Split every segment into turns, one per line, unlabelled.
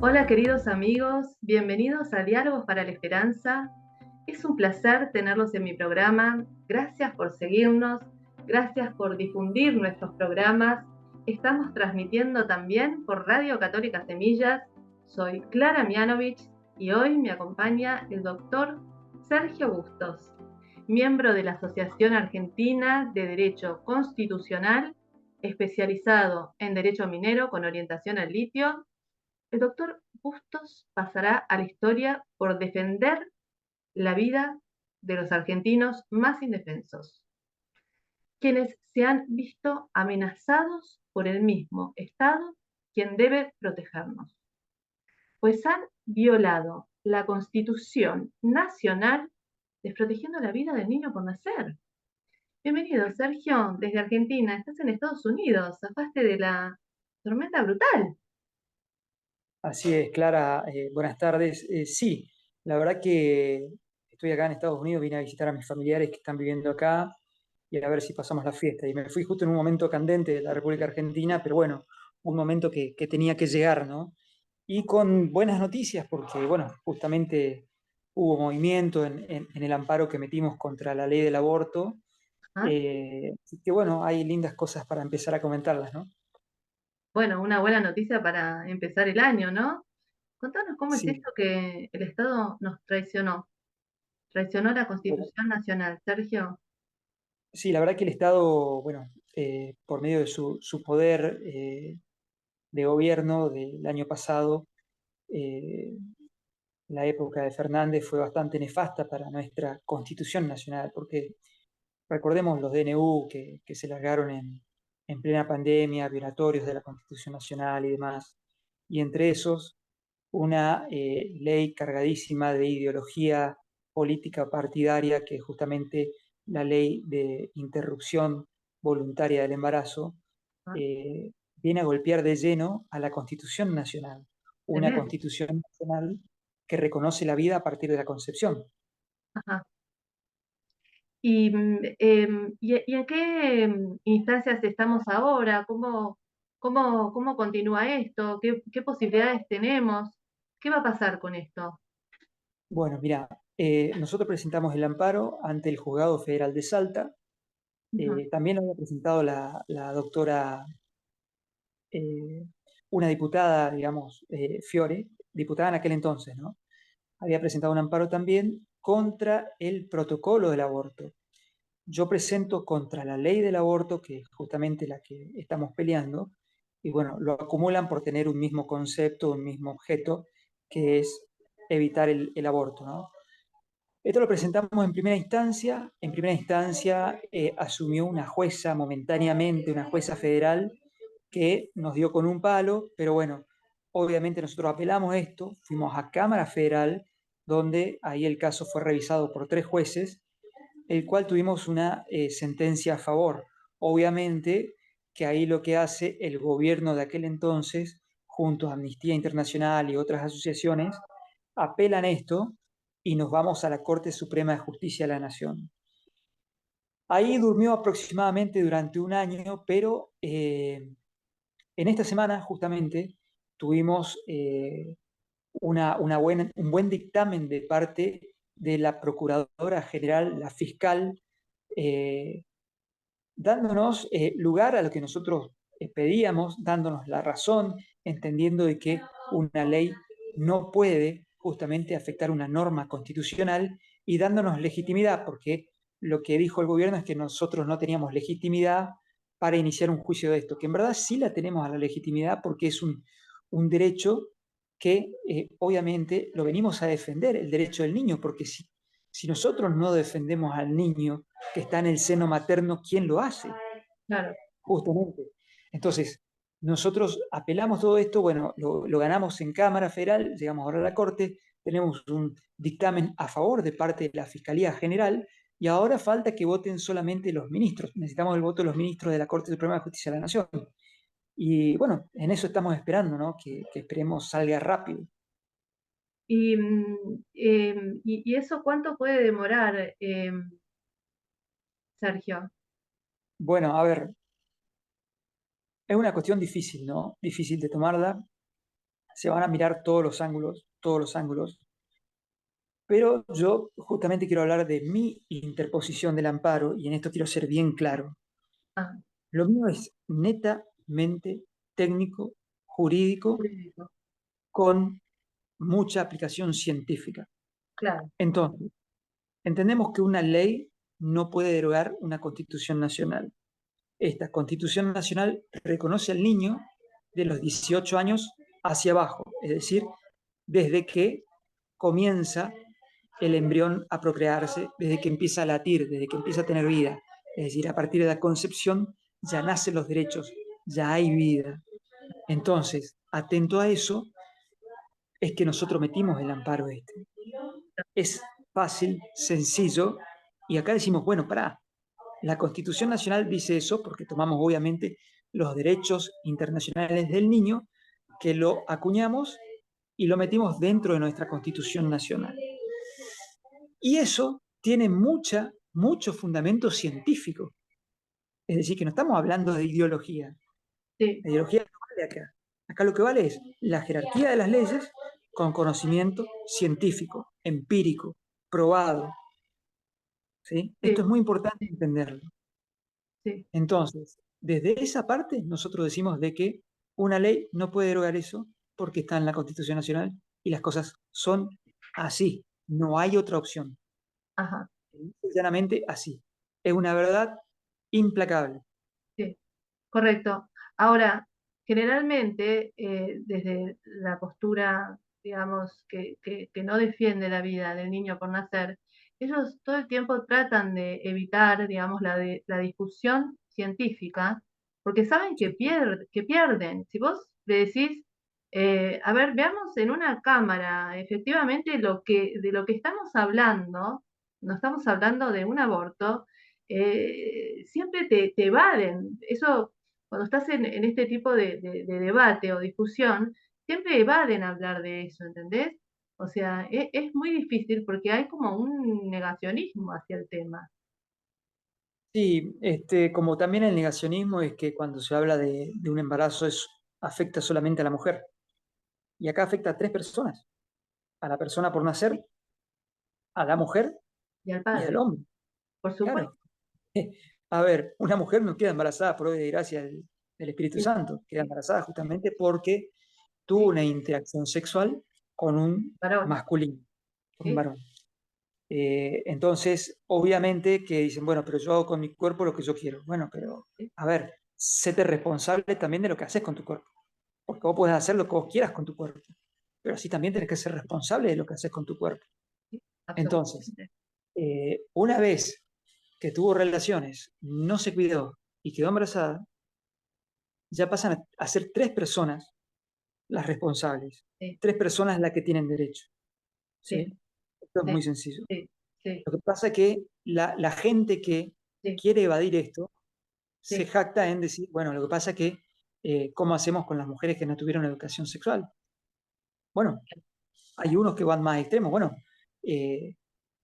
Hola queridos amigos, bienvenidos a Diálogos para la Esperanza. Es un placer tenerlos en mi programa. Gracias por seguirnos, gracias por difundir nuestros programas. Estamos transmitiendo también por Radio Católica Semillas. Soy Clara Mianovich y hoy me acompaña el doctor Sergio Bustos, miembro de la Asociación Argentina de Derecho Constitucional, especializado en Derecho Minero con orientación al litio. El doctor Bustos pasará a la historia por defender la vida de los argentinos más indefensos, quienes se han visto amenazados por el mismo Estado, quien debe protegernos, pues han violado la Constitución Nacional, desprotegiendo la vida del niño por nacer. Bienvenido, Sergio, desde Argentina. Estás en Estados Unidos, zafaste de la tormenta brutal.
Así es, Clara, buenas tardes. Sí, la verdad que estoy acá en Estados Unidos, vine a visitar a mis familiares que están viviendo acá y a ver si pasamos la fiesta. Y me fui justo en un momento candente de la República Argentina, pero bueno, un momento que tenía que llegar, ¿no? Y con buenas noticias, porque bueno, justamente hubo movimiento en el amparo que metimos contra la ley del aborto.
¿Ah?
Así que bueno, hay lindas cosas para empezar a comentarlas, ¿no?
Bueno, una buena noticia para empezar el año, ¿no? Contanos cómo es
Sí.
esto que el Estado nos traicionó la Constitución Nacional, Sergio.
Sí, la verdad que el Estado, bueno, por medio de su poder de gobierno del año pasado, eh, la época de Fernández fue bastante nefasta para nuestra Constitución Nacional, porque recordemos los DNU que se largaron en plena pandemia, violatorios de la Constitución Nacional y demás, y entre esos una ley cargadísima de ideología política partidaria, que es justamente la ley de interrupción voluntaria del embarazo,
¿Ah?
eh, viene a golpear de lleno a la Constitución Nacional, una
Tremendo.
Constitución Nacional que reconoce la vida a partir de la concepción.
Ajá. ¿Y en qué instancias estamos ahora? ¿Cómo continúa esto? ¿Qué posibilidades tenemos? ¿Qué va a pasar con esto?
Bueno, mira, nosotros presentamos el amparo ante el Juzgado Federal de Salta.
Ujú.
También lo había presentado la doctora, una diputada, digamos, Fiore, diputada en aquel entonces, ¿no? Había presentado un amparo también contra el protocolo del aborto. Yo presento contra la ley del aborto, que es justamente la que estamos peleando, y bueno, lo acumulan por tener un mismo concepto, un mismo objeto, que es evitar el aborto, ¿no? Esto lo presentamos en primera instancia. En primera instancia asumió una jueza momentáneamente, una jueza federal, que nos dio con un palo, pero bueno, obviamente nosotros apelamos esto, fuimos a Cámara Federal, donde ahí el caso fue revisado por 3 jueces, el cual tuvimos una sentencia a favor. Obviamente que ahí lo que hace el gobierno de aquel entonces, junto a Amnistía Internacional y otras asociaciones, apelan esto y nos vamos a la Corte Suprema de Justicia de la Nación. Ahí durmió aproximadamente durante un año, pero en esta semana justamente tuvimos un buen dictamen de parte de la Procuradora General, la fiscal, eh, dándonos lugar a lo que nosotros pedíamos, dándonos la razón, entendiendo de que una ley no puede justamente afectar una norma constitucional y dándonos legitimidad, porque lo que dijo el gobierno es que nosotros no teníamos legitimidad para iniciar un juicio de esto, que en verdad sí la tenemos a la legitimidad porque es un derecho que obviamente lo venimos a defender, el derecho del niño, porque si nosotros no defendemos al niño que está en el seno materno, ¿quién lo hace?
Claro.
Justamente. Entonces, nosotros apelamos todo esto, bueno, lo ganamos en Cámara Federal, llegamos ahora a la Corte, tenemos un dictamen a favor de parte de la Fiscalía General y ahora falta que voten solamente los ministros. Necesitamos el voto de los ministros de la Corte Suprema de Justicia de la Nación. Y bueno, en eso estamos esperando, ¿no? Que esperemos salga rápido.
¿Y eso cuánto puede demorar, Sergio?
Bueno, a ver, es una cuestión difícil, ¿no? Difícil de tomarla. se van a mirar todos los ángulos, pero yo justamente quiero hablar de mi interposición del amparo y en esto quiero ser bien claro.
Ah,
Lo mío es netamente técnico, jurídico,
jurídico,
con mucha aplicación científica.
claro.
Entonces, entendemos que una ley no puede derogar una constitución nacional. Esta constitución nacional reconoce al niño de los 18 años hacia abajo, es decir, desde que comienza el embrión a procrearse, desde que empieza a latir, desde que empieza a tener vida. Es decir, a partir de la concepción ya nacen los derechos, ya hay vida. Entonces, atento a eso, es que nosotros metimos el amparo este. Es fácil, sencillo, y acá decimos, bueno, pará, la Constitución Nacional dice eso porque tomamos obviamente los derechos internacionales del niño, que lo acuñamos y lo metimos dentro de nuestra Constitución Nacional. Y eso tiene mucho fundamento científico. Es decir, que no estamos hablando de ideología.
Sí,
La ideología no vale acá. Acá lo que vale es la jerarquía de las leyes con conocimiento científico, empírico, probado. ¿Sí? Esto es
sí,
muy importante entenderlo.
sí.
Entonces, desde esa parte, nosotros decimos de que una ley no puede derogar eso porque está en la Constitución Nacional y las cosas son así. No hay otra opción.
Ajá,
Llanamente así. Es una verdad implacable.
sí. Correcto. Ahora, generalmente, desde la postura, digamos, que no defiende la vida del niño por nacer, ellos todo el tiempo tratan de evitar, digamos, la discusión científica, porque saben
Sí,
que pierden. Si vos le decís, a ver, veamos en una cámara, efectivamente, de lo que estamos hablando, no estamos hablando de un aborto, siempre te evaden. Eso cuando estás en este tipo de debate o discusión, siempre evaden hablar de eso, ¿entendés? O sea, es muy difícil porque hay como un negacionismo hacia el tema.
sí, como también el negacionismo es que cuando se habla de un embarazo afecta solamente a la mujer. Y acá afecta a tres personas, a la persona por nacer,
¿Sí?
a la mujer
Y al
y al
padre,
hombre.
por supuesto.
Claro. A ver, una mujer no queda embarazada por obra de gracia del Espíritu
Sí,
Santo, queda
sí,
embarazada justamente porque tuvo
sí,
una interacción sexual con un
varón,
masculino, con un
¿sí?
varón. Entonces, obviamente que dicen, bueno, pero yo hago con mi cuerpo lo que yo quiero. Bueno, pero
Sí,
a ver, séte responsable también de lo que haces con tu cuerpo, porque vos puedes hacer lo que vos quieras con tu cuerpo, pero así también tenés que ser responsable de lo que haces con tu cuerpo.
sí,
Entonces,
absolutamente.
una vez que tuvo relaciones, no se cuidó y quedó embarazada, ya pasan a ser tres personas las responsables,
Sí,
tres personas las que tienen derecho.
sí,
¿Sí? Esto es
sí,
muy sencillo.
sí, sí,
Lo que pasa es que la gente que
sí,
quiere evadir esto se
sí,
jacta en decir, bueno, lo que pasa es que, ¿cómo hacemos con las mujeres que no tuvieron educación sexual? Bueno, hay unos que van más extremos. Bueno, eh,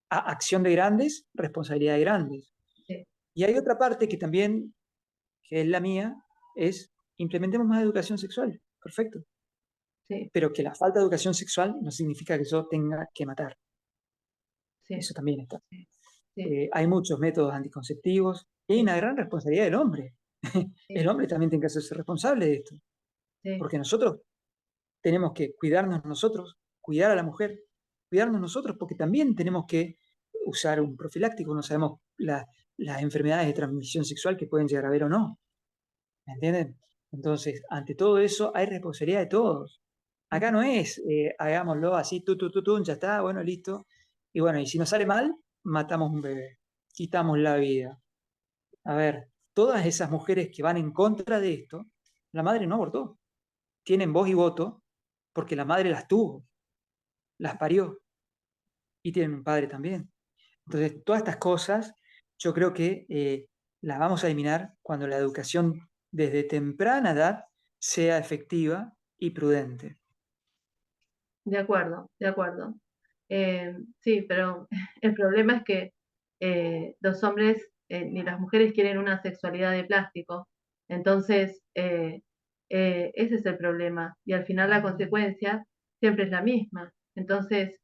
acción de grandes, responsabilidad de grandes.
sí,
Y hay otra parte que también, que es la mía, es implementemos más educación sexual. Perfecto.
sí,
Pero que la falta de educación sexual no significa que yo tenga que matar.
sí,
Eso también está.
sí, sí,
Hay muchos métodos anticonceptivos y hay
sí,
una gran responsabilidad del hombre. El
sí,
hombre también tiene que hacerse responsable de esto,
sí,
porque nosotros tenemos que cuidarnos nosotros, cuidar a la mujer, cuidarnos nosotros, porque también tenemos que usar un profiláctico, no sabemos las enfermedades de transmisión sexual que pueden llegar a haber o no, ¿me entienden? Entonces, ante todo eso hay responsabilidad de todos. Acá
ujú,
no es hagámoslo así, ya está, bueno, listo. Y bueno, y si nos sale mal, matamos un bebé, quitamos la vida. A ver, todas esas mujeres que van en contra de esto, la madre no abortó, tienen voz y voto porque la madre las tuvo, las parió y tienen un padre también. Entonces, todas estas cosas yo creo que las vamos a eliminar cuando la educación desde temprana edad sea efectiva y prudente.
de acuerdo, de acuerdo. Sí, pero el problema es que los hombres ni las mujeres quieren una sexualidad de plástico. Entonces, Ese es el problema. Y al final la consecuencia siempre es la misma. Entonces,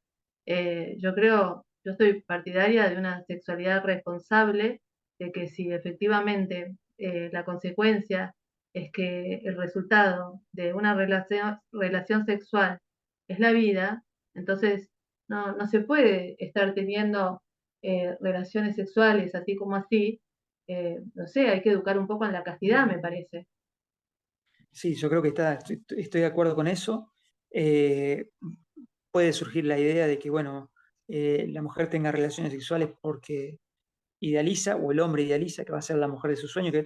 yo estoy partidaria de una sexualidad responsable, de que si efectivamente la consecuencia es que el resultado de una relación sexual es la vida, entonces no se puede estar teniendo relaciones sexuales así como así. No sé, hay que educar un poco en la castidad, me parece.
Sí, yo creo que estoy de acuerdo con eso. Eh, Puede surgir la idea de que, bueno, la mujer tenga relaciones sexuales porque idealiza, o el hombre idealiza que va a ser la mujer de su sueño, que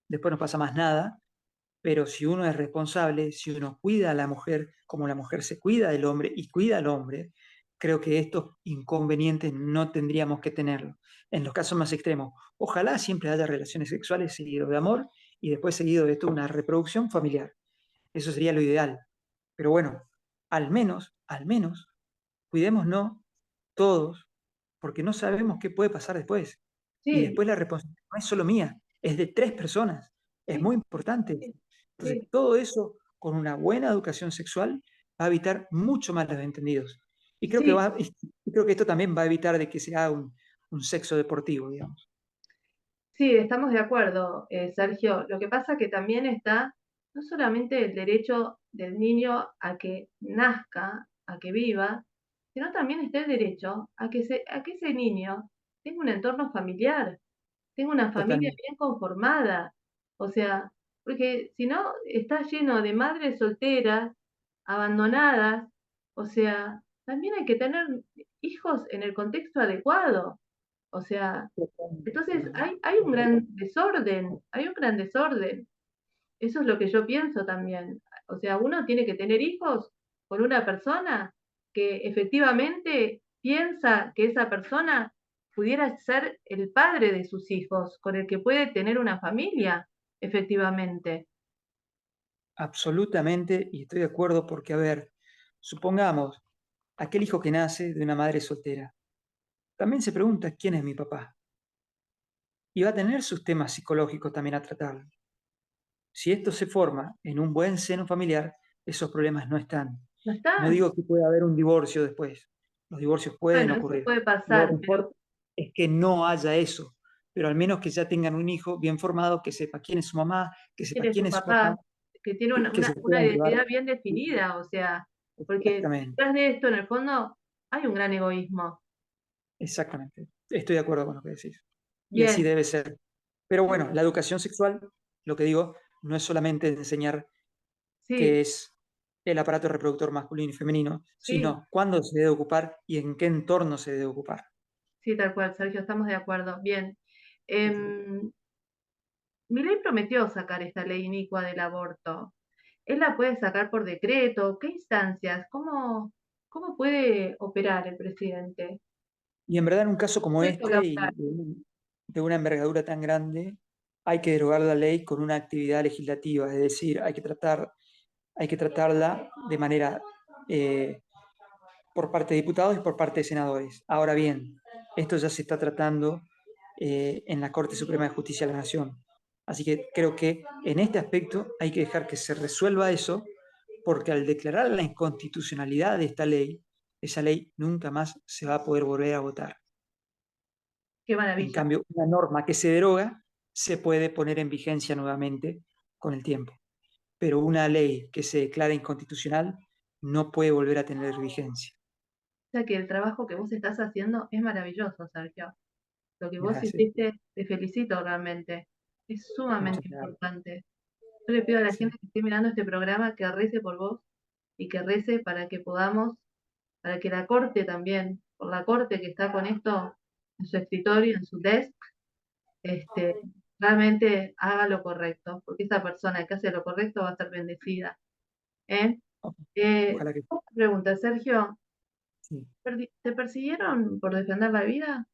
después no pasa más nada. Pero si uno es responsable, si uno cuida a la mujer como la mujer se cuida del hombre y cuida al hombre, creo que estos inconvenientes no tendríamos que tenerlos. En los casos más extremos, ojalá siempre haya relaciones sexuales seguido de amor y después seguido de esto una reproducción familiar. Eso sería lo ideal. Pero bueno, al menos, cuidémonos todos, porque no sabemos qué puede pasar después. Y
Sí,
después la responsabilidad no es solo mía, es de 3 personas. Es
sí,
muy importante.
sí,
Entonces,
sí,
todo eso con una buena educación sexual va a evitar mucho más los entendidos.
sí,
Y creo que esto también va a evitar de que se haga un sexo deportivo, digamos.
sí, estamos de acuerdo, Sergio. Lo que pasa que también está no solamente el derecho del niño a que nazca, a que viva, sino también está el derecho a que ese niño tenga un entorno familiar, tenga una familia
Totalmente.
bien conformada. O sea, porque si no, está lleno de madres solteras, abandonadas. O sea, también hay que tener hijos en el contexto adecuado. O sea, entonces hay un gran desorden, hay un gran desorden. Eso es lo que yo pienso también. O sea, uno tiene que tener hijos con una persona que efectivamente piensa que esa persona pudiera ser el padre de sus hijos, con el que puede tener una familia, efectivamente.
Absolutamente, y estoy de acuerdo porque, a ver, supongamos aquel hijo que nace de una madre soltera, también se pregunta quién es mi papá y va a tener sus temas psicológicos también a tratar. Si esto se forma en un buen seno familiar, esos problemas no están.
¿No
No
está?
digo que pueda haber un divorcio después. Los divorcios pueden
Bueno, eso
ocurrir.
puede
Lo
pasar, pero
mejor es que no haya eso, pero al menos que ya tengan un hijo bien formado, que sepa quién es su mamá, que sepa
tiene
quién
su
es su papá,
papá, que tiene
que se
una
puedan llevar.
identidad bien definida, o sea, porque
Exactamente,
detrás de esto, en el fondo, hay un gran egoísmo.
exactamente. Estoy de acuerdo con lo que decís. Y así
Bien,
debe ser. Pero
sí,
bueno, la educación sexual, lo que digo, no es solamente enseñar
sí,
que es el aparato reproductor masculino y femenino,
sí,
sino cuándo se debe ocupar y en qué entorno se debe ocupar.
sí, tal cual, Sergio, estamos de acuerdo. Bien. Em, Milei prometió sacar esta ley inicua del aborto. ¿Él la puede sacar por decreto? ¿Qué instancias? ¿Cómo puede operar el presidente?
Y en verdad, en un caso como
Puede
este y
colapsar.
de una envergadura tan grande, hay que derogar la ley con una actividad legislativa, es decir, hay que tratarla de manera por parte de diputados y por parte de senadores. Ahora bien, esto ya se está tratando en la Corte Suprema de Justicia de la Nación. Así que creo que en este aspecto hay que dejar que se resuelva eso, porque al declarar la inconstitucionalidad de esta ley, esa ley nunca más se va a poder volver a votar.
Qué
En
maravilla.
cambio, una norma que se deroga se puede poner en vigencia nuevamente con el tiempo, pero una ley que se declara inconstitucional no puede volver a tener vigencia.
O sea que el trabajo que vos estás haciendo es maravilloso, Sergio. Lo que vos
Gracias.
hiciste, te felicito realmente. Es
Muchas
sumamente
gracias.
importante. Yo le pido a la
Sí.
gente que esté mirando este programa que rece por vos y que rece para que podamos, para que la corte también, por la corte que está con esto en su escritorio, en su desk, este, realmente haga lo correcto, porque esa persona que hace lo correcto va a ser bendecida. ¿Eh?
Ojalá que
Otra pregunta, Sergio,
sí.
¿te persiguieron por defender la vida?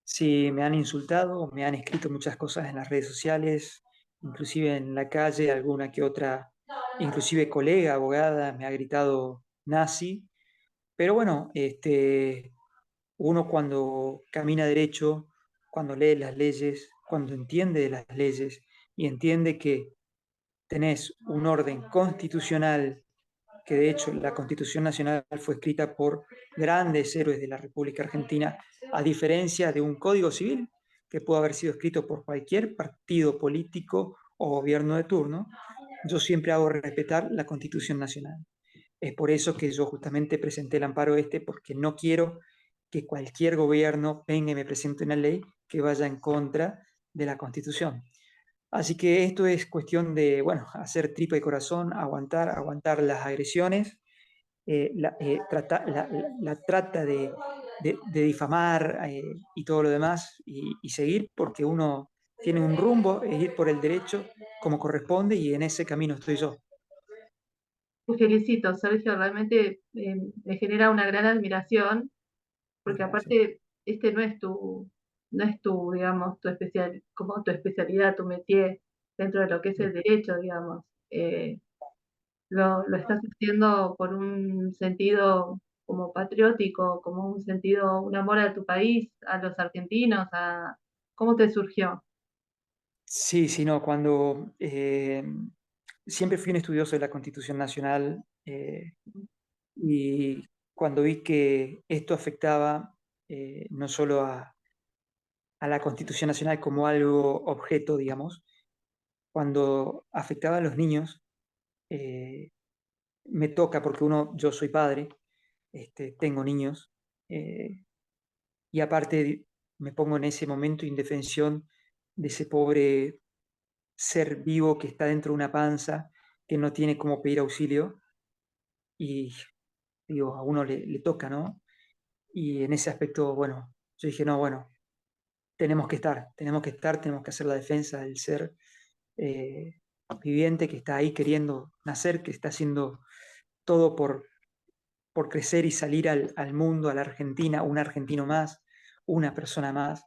Sí, me han insultado, me han escrito muchas cosas en las redes sociales, inclusive en la calle, alguna que otra, inclusive colega, abogada, me ha gritado nazi. Pero bueno, uno cuando camina derecho, cuando lee las leyes, cuando entiende de las leyes y entiende que tenés un orden constitucional, que de hecho la Constitución Nacional fue escrita por grandes héroes de la República Argentina, a diferencia de un Código Civil que pudo haber sido escrito por cualquier partido político o gobierno de turno. Yo siempre hago respetar la Constitución Nacional. Es por eso que yo justamente presenté el amparo porque no quiero que cualquier gobierno venga y me presente una ley que vaya en contra de la Constitución. Así que esto es cuestión de, bueno, hacer tripa de corazón, aguantar las agresiones, la trata de difamar y todo lo demás y seguir porque uno tiene un rumbo, es ir por el derecho como corresponde y en ese camino estoy yo.
Te felicito, Sergio, realmente me genera una gran admiración, porque
Gracias.
aparte este no es tu, digamos, como tu especialidad, tu métier dentro de lo que es el derecho, digamos. Lo estás haciendo por un sentido como patriótico, como un sentido, un amor a tu país, a los argentinos, ¿cómo te surgió?
Sí, sí, no, cuando siempre fui un estudioso de la Constitución Nacional y cuando vi que esto afectaba no solo a la Constitución Nacional como algo objeto, digamos, cuando afectaba a los niños, eh, me toca porque yo soy padre, tengo niños, eh, y aparte me pongo en ese momento de indefensión de ese pobre ser vivo que está dentro de una panza, que no tiene cómo pedir auxilio, y digo, a uno le toca, ¿no? Y en ese aspecto, bueno, yo dije, no, bueno, tenemos que hacer la defensa del ser eh, viviente que está ahí queriendo nacer, que está haciendo todo por crecer y salir al mundo, a la Argentina, un argentino más, una persona más.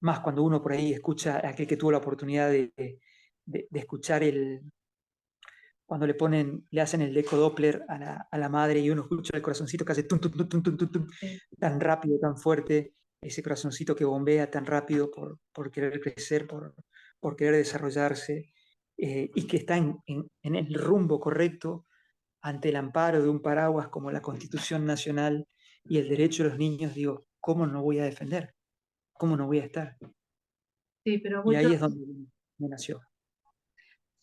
Más cuando uno por ahí escucha, aquel que tuvo la oportunidad de escuchar cuando le hacen el eco Doppler a la madre y uno escucha el corazoncito que hace tum, tum, tum, tum, tum, tum, tum,
Sí,
tan rápido, tan fuerte, ese corazoncito que bombea tan rápido por querer crecer, por querer desarrollarse, y que está en el rumbo correcto ante el amparo de un paraguas como la Constitución Nacional y el derecho de los niños, digo, ¿cómo no voy a defender? ¿Cómo no voy a estar?
sí, pero
Y
muchos
ahí es donde me nació.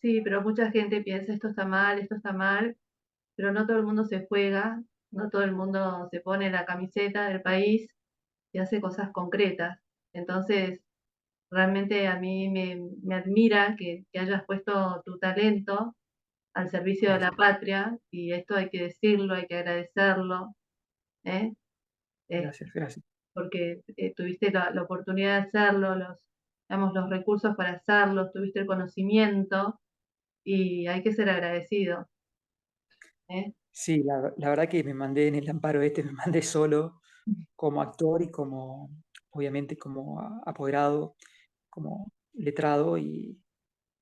Sí, pero mucha gente piensa esto está mal, pero no todo el mundo se juega, no todo el mundo se pone la camiseta del país y hace cosas concretas. Entonces, realmente a mí me admira que hayas puesto tu talento al servicio de la
Gracias,
patria y esto hay que decirlo, hay que agradecerlo, ¿eh? Eh,
gracias, gracias.
porque tuviste la oportunidad de hacerlo, digamos, los recursos para hacerlo, tuviste el conocimiento y hay que ser agradecido. ¿Eh?
Sí, la verdad que me mandé en el amparo me mandé solo como actor y como, obviamente, como apoderado, como letrado y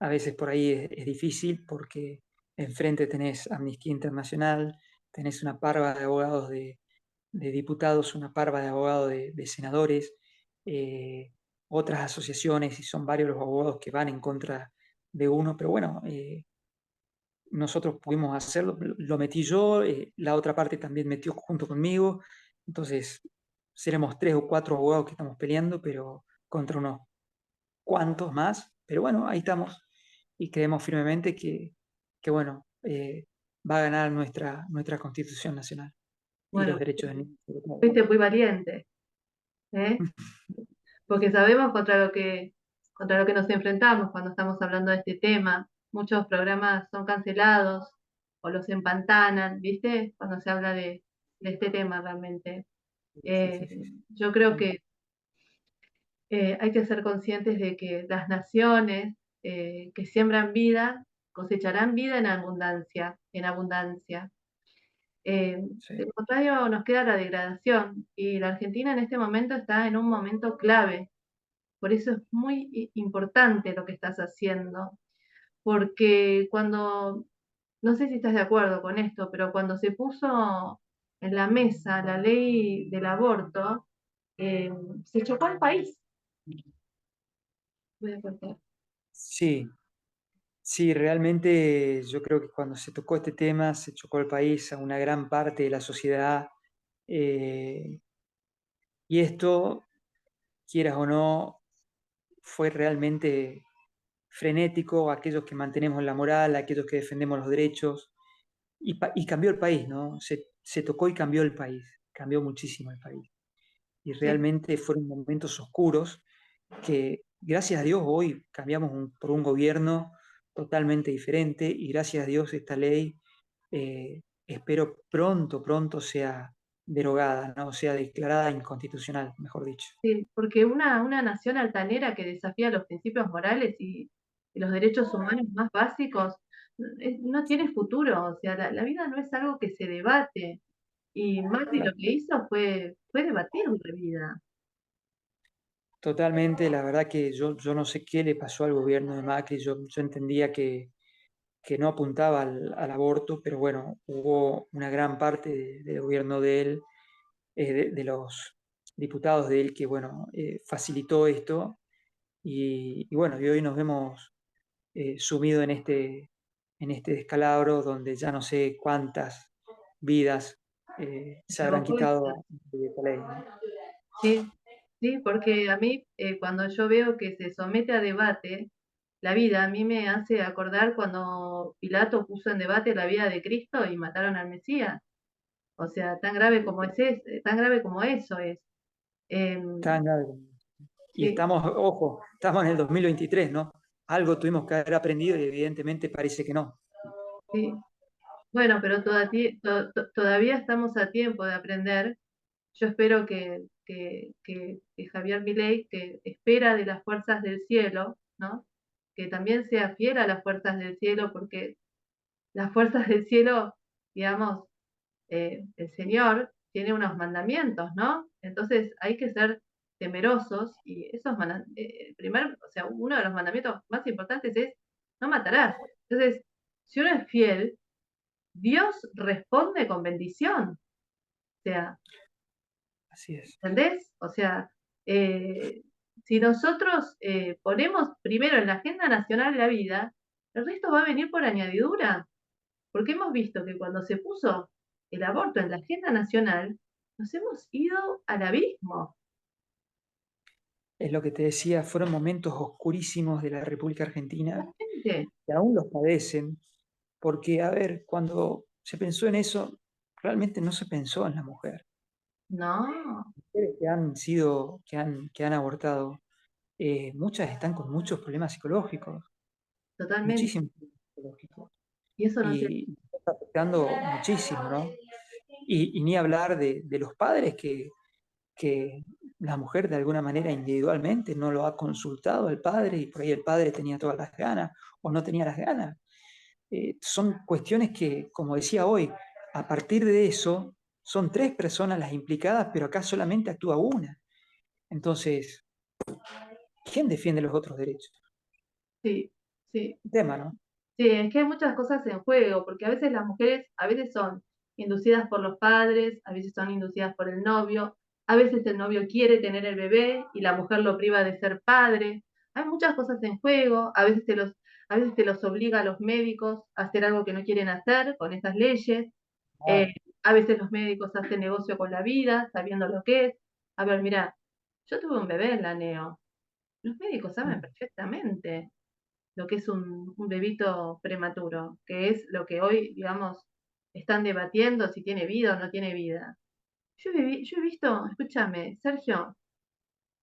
a veces por ahí es difícil porque enfrente tenés Amnistía Internacional, tenés una parva de abogados de diputados, una parva de abogados de senadores, eh, otras asociaciones y son varios los abogados que van en contra de uno, pero bueno, nosotros pudimos hacerlo, lo metí yo, la otra parte también metió junto conmigo, entonces seremos 3 o 4 abogados que estamos peleando, pero contra unos cuantos más, pero bueno, ahí estamos y creemos firmemente que bueno, va a ganar nuestra Constitución Nacional y los
Bueno,
derechos de niños sobre todo.
fuiste muy valiente, ¿eh? Porque sabemos contra lo que nos enfrentamos cuando estamos hablando de este tema. Muchos programas son cancelados o los empantanan, ¿viste? Cuando se habla de este tema realmente.
Sí,
Eh,
sí, sí, sí.
yo creo que hay que ser conscientes de que las naciones que siembran vida cosecharán vida en abundancia, en abundancia. De
Sí.
lo contrario, nos queda la degradación y la Argentina en este momento está en un momento clave. Por eso es muy importante lo que estás haciendo, porque no sé si estás de acuerdo con esto, pero cuando se puso en la mesa la ley del aborto, eh, se chocó el país. Voy a cortar.
Sí, Sí, realmente yo creo que cuando se tocó este tema se chocó el país, a una gran parte de la sociedad, eh, y esto, quieras o no, fue realmente frenético, aquellos que mantenemos la moral, aquellos que defendemos los derechos, y cambió el país, ¿no? Se tocó y cambió el país, cambió muchísimo el país. Y
Sí,
realmente fueron momentos oscuros que, gracias a Dios, hoy cambiamos por un gobierno totalmente diferente y gracias a Dios esta ley, espero pronto, pronto sea derogada, ¿no? Sea declarada inconstitucional, mejor dicho.
sí, porque una nación altanera que desafía los principios morales y los derechos humanos más básicos no tiene futuro, o sea, la vida no es algo que se debate, y Macri lo que hizo fue debatir la vida.
Totalmente, la verdad que yo no sé qué le pasó al gobierno de Macri, yo entendía que no apuntaba al aborto, pero bueno, hubo una gran parte del gobierno de él, de los diputados de él, que bueno, facilitó esto y bueno, y hoy nos vemos sumidos en este descalabro donde ya no sé cuántas vidas se habrán
Provocó esta.
quitado de esta ley, ¿no?
Sí, sí, porque a mí cuando yo veo que se somete a debate la vida, a mí me hace acordar cuando Pilato puso en debate la vida de Cristo y mataron al Mesías. O sea, tan grave como eso es.
Tan
Em,
grave. Y
sí,
estamos, ojo, estamos en el 2023, ¿no? Algo tuvimos que haber aprendido y evidentemente parece que no.
sí. Bueno, pero todavía estamos a tiempo de aprender. Yo espero que Javier Milei, que espera de las fuerzas del cielo, ¿no? Que también sea fiel a las fuerzas del cielo, porque las fuerzas del cielo, digamos, el Señor tiene unos mandamientos, ¿no? Entonces hay que ser temerosos y o sea, uno de los mandamientos más importantes es no matarás. Entonces, si uno es fiel, Dios responde con bendición. O sea,
Así es.
¿entendés? O sea, eh, si nosotros ponemos primero en la agenda nacional la vida, el resto va a venir por añadidura, porque hemos visto que cuando se puso el aborto en la agenda nacional, nos hemos ido al abismo.
Es lo que te decía, fueron momentos oscurísimos de la República Argentina
Totalmente.
que aún los padecen, porque, a ver, cuando se pensó en eso, realmente no se pensó en la mujer.
No,
Mujeres que han sido, que han abortado, muchas están con muchos problemas psicológicos,
totalmente.
muchísimos problemas psicológicos,
Y eso no se...
y está afectando muchísimo, ¿no? Y ni hablar de los padres que la mujer de alguna manera individualmente no lo ha consultado al padre y por ahí el padre tenía todas las ganas o no tenía las ganas. Son cuestiones que, como decía hoy, a partir de eso son tres personas las implicadas, pero acá solamente actúa una. Entonces, ¿quién defiende los otros derechos?
Sí, sí.
Un tema, ¿no?
Sí, es que hay muchas cosas en juego, porque a veces las mujeres, a veces son inducidas por los padres, a veces son inducidas por el novio, a veces el novio quiere tener el bebé y la mujer lo priva de ser padre. Hay muchas cosas en juego, a veces te los obliga a los médicos a hacer algo que no quieren hacer con esas leyes. Eh,
Claro,
a veces los médicos hacen negocio con la vida, sabiendo lo que es. A ver, mira, yo tuve un bebé en la neo. Los médicos saben
mm,
perfectamente lo que es un bebito prematuro, que es lo que hoy, digamos, están debatiendo si tiene vida o no tiene vida. Yo he visto, escúchame, Sergio,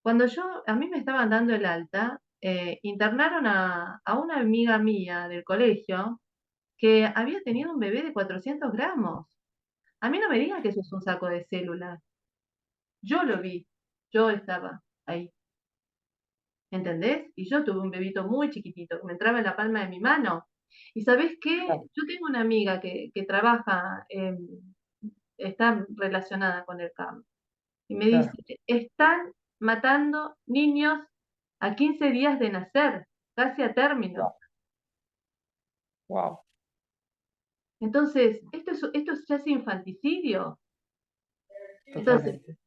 cuando a mí me estaban dando el alta, internaron a una amiga mía del colegio que había tenido un bebé de 400 gramos. A mí no me digan que eso es un saco de células. Yo lo vi, yo estaba ahí. ¿Entendés? Y yo tuve un bebito muy chiquitito que me entraba en la palma de mi mano. ¿Y sabés qué?
claro,
Yo tengo una amiga que trabaja, está relacionada con el campo, y me dice,
claro.
están matando niños a 15 días de nacer, casi a término.
Wow,
Entonces, esto ya es infanticidio. Entonces,
totalmente.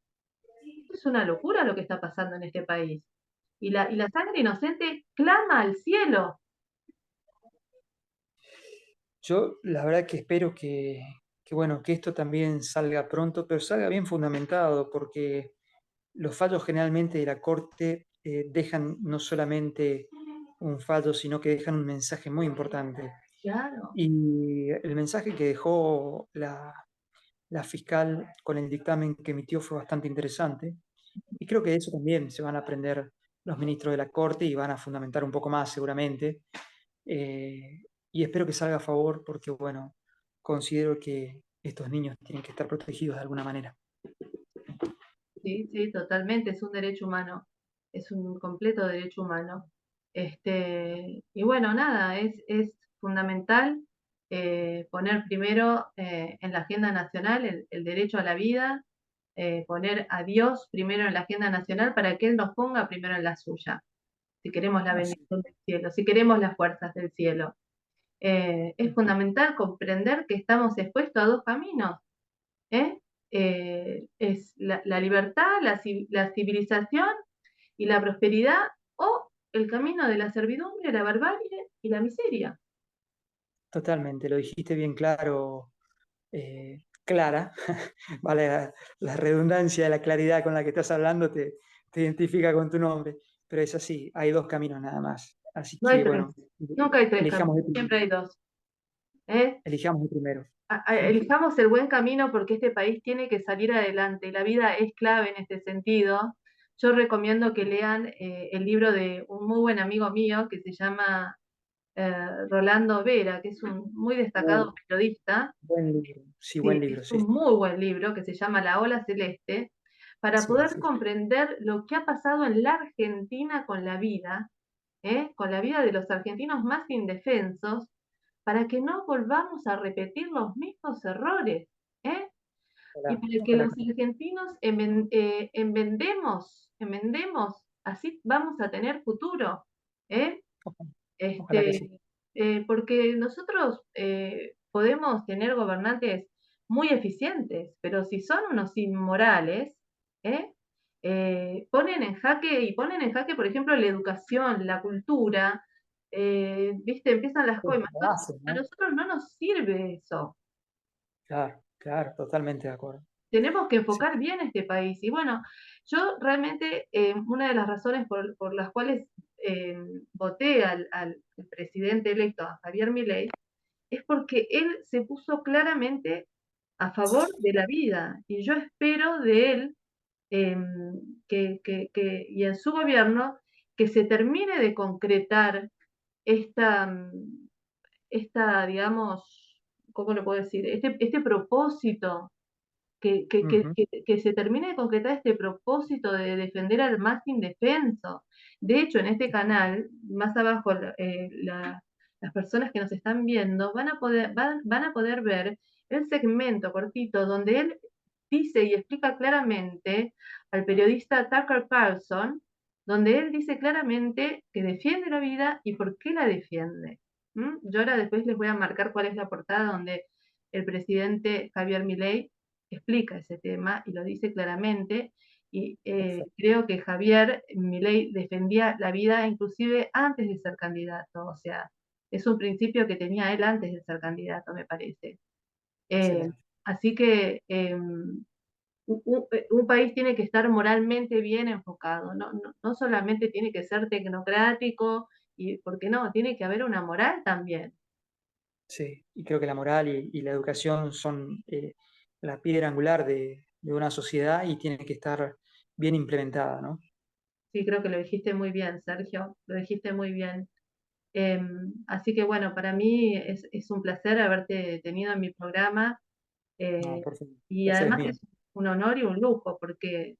esto es una locura lo que está pasando en este país. Y la sangre inocente clama al cielo.
Yo la verdad que espero bueno, que esto también salga pronto, pero salga bien fundamentado, porque los fallos generalmente de la Corte dejan no solamente un fallo, sino que dejan un mensaje muy importante.
Claro,
Y el mensaje que dejó la fiscal con el dictamen que emitió fue bastante interesante. Y creo que de eso también se van a aprender los ministros de la Corte y van a fundamentar un poco más seguramente. Y espero que salga a favor porque, bueno, considero que estos niños tienen que estar protegidos de alguna manera.
sí, sí, totalmente, es un derecho humano, es un completo derecho humano. Y bueno, nada, es fundamental poner primero en la agenda nacional el derecho a la vida, poner a Dios primero en la agenda nacional para que Él nos ponga primero en la suya, si queremos la
Así,
bendición del cielo, si queremos las fuerzas del cielo. Es fundamental comprender que estamos expuestos a dos caminos, ¿eh? Es la libertad, la civilización y la prosperidad, o el camino de la servidumbre, la barbarie y la miseria.
totalmente, lo dijiste bien claro, clara, vale la redundancia de la claridad con la que estás hablando, te identifica con tu nombre, pero es así, hay dos caminos nada más. Así
No hay
que,
tres,
bueno,
nunca hay tres
elijamos
caminos,
el primero.
siempre hay dos. ¿Eh?
Elijamos el primero.
Elijamos el buen camino porque este país tiene que salir adelante. La vida es clave en este sentido. Yo recomiendo que lean el libro de un muy buen amigo mío que se llama Rolando Vera, que es un muy
Uh,
destacado periodista.
buen libro, sí, buen
Sí,
libro,
es
sí,
un muy buen libro que se llama La Ola Celeste, para
sí,
poder
sí,
comprender lo que ha pasado en la Argentina con la vida, con la vida de los argentinos más indefensos, para que no volvamos a repetir los mismos errores, ¿eh? Y
ojalá,
para que
ojalá
los
que sí.
argentinos enmendemos, así vamos a tener futuro, ¿eh?
Ojalá, ojalá que sí.
Este, Porque nosotros podemos tener gobernantes muy eficientes, pero si son unos inmorales, ¿eh? Ponen en jaque, por ejemplo, la educación, la cultura, ¿viste? Empiezan las
Es
coimas.
la
Entonces,
base,
a
¿no?
nosotros no nos sirve eso.
Claro, claro, totalmente de acuerdo.
Tenemos que
Sí,
enfocar bien este país. Y bueno, yo realmente una de las razones por las cuales voté al presidente electo, a Javier Milei, es porque él se puso claramente a favor de la vida. Y yo espero de él y en su gobierno que se termine de concretar esta, digamos, ¿cómo lo puedo decir? Este propósito
ujú,
que se termine de concretar este propósito de defender al más indefenso. De hecho, en este canal, más abajo, las personas que nos están viendo van a poder ver el segmento cortito donde él dice y explica claramente al periodista Tucker Carlson, donde él dice claramente que defiende la vida y por qué la defiende. Yo ahora después les voy a marcar cuál es la portada donde el presidente Javier Milei explica ese tema y lo dice claramente. Y
perfecto.
creo que Javier Milei defendía la vida inclusive antes de ser candidato, o sea, es un principio que tenía él antes de ser candidato, me parece. Eh,
Excelente.
Así que un país tiene que estar moralmente bien enfocado, no solamente tiene que ser tecnocrático, y ¿por qué no? Tiene que haber una moral también.
Sí, y creo que la moral y la educación son la piedra angular de una sociedad y tiene que estar bien implementada, ¿no?
Sí, creo que lo dijiste muy bien, Sergio, lo dijiste muy bien. Así que bueno, para mí es un placer haberte tenido en mi programa
No,
eh,
por favor, el
y
placer es
además
mío.
es un honor y un lujo porque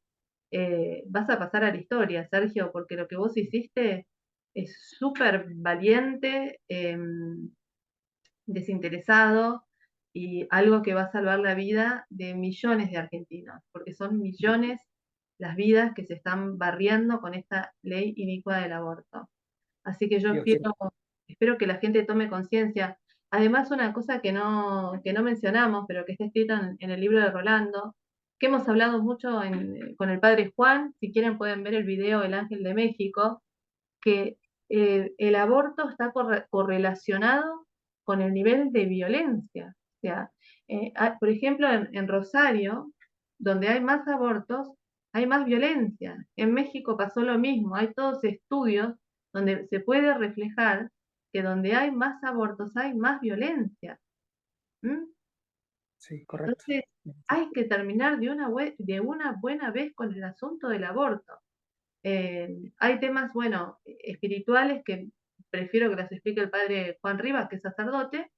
vas a pasar a la historia, Sergio, porque lo que vos hiciste es súper valiente, desinteresado y algo que va a salvar la vida de millones de argentinos, porque son millones las vidas que se están barriendo con esta ley inicua del aborto. Así que yo
Dios quiera.
espero que la gente tome conciencia. Además, una cosa que no mencionamos, pero que está escrita en el libro de Rolando, que hemos hablado mucho con el padre Juan, si quieren pueden ver el video El Ángel de México, que el aborto está correlacionado con el nivel de violencia. O sea, por ejemplo, en Rosario, donde hay más abortos, hay más violencia. En México pasó lo mismo, hay todos estudios donde se puede reflejar que donde hay más abortos hay más violencia. ¿Mm?
Sí, correcto.
Entonces, hay que terminar de una buena vez con el asunto del aborto. Hay temas, bueno, espirituales que prefiero que las explique el padre Juan Rivas, que es sacerdote,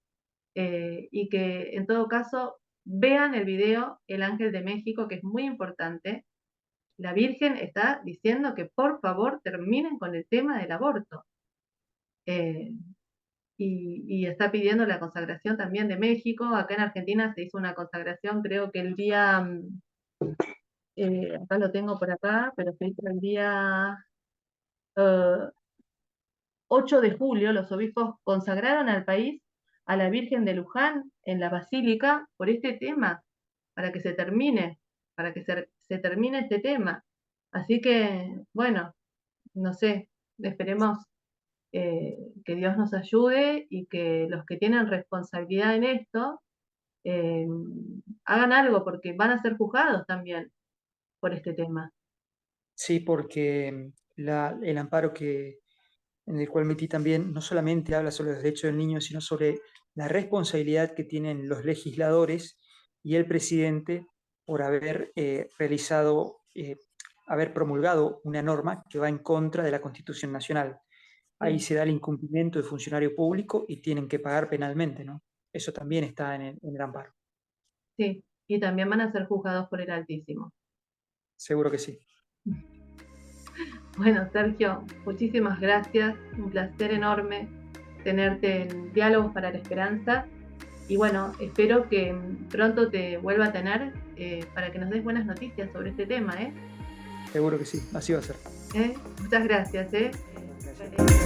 y que en todo caso vean el video El Ángel de México, que es muy importante. La Virgen está diciendo que por favor terminen con el tema del aborto. Eh, y está pidiendo la consagración también de México. Acá en Argentina se hizo una consagración, creo que el día, acá lo tengo por acá, pero se hizo el día eh, 8 de julio. Los obispos consagraron al país a la Virgen de Luján en la Basílica por este tema, para que se termine, para que se termine este tema. Así que, bueno, no sé, esperemos que Dios nos ayude y que los que tienen responsabilidad en esto eh, hagan algo, porque van a ser juzgados también por este tema.
Sí, porque el amparo en el cual metí también no solamente habla sobre los derechos del niño, sino sobre la responsabilidad que tienen los legisladores y el presidente por haber realizado, haber promulgado una norma que va en contra de la Constitución Nacional. Ahí
Sí,
se da el incumplimiento de funcionario público y tienen que pagar penalmente, ¿no? Eso también está en el amparo.
sí, y también van a ser juzgados por el Altísimo.
Seguro que sí.
Bueno, Sergio, muchísimas gracias. Un placer enorme tenerte en Diálogos para la Esperanza. Y bueno, espero que pronto te vuelva a tener para que nos des buenas noticias sobre este tema, ¿eh?
Seguro que sí. Así va a ser.
Muchas gracias, ¿eh?
Gracias.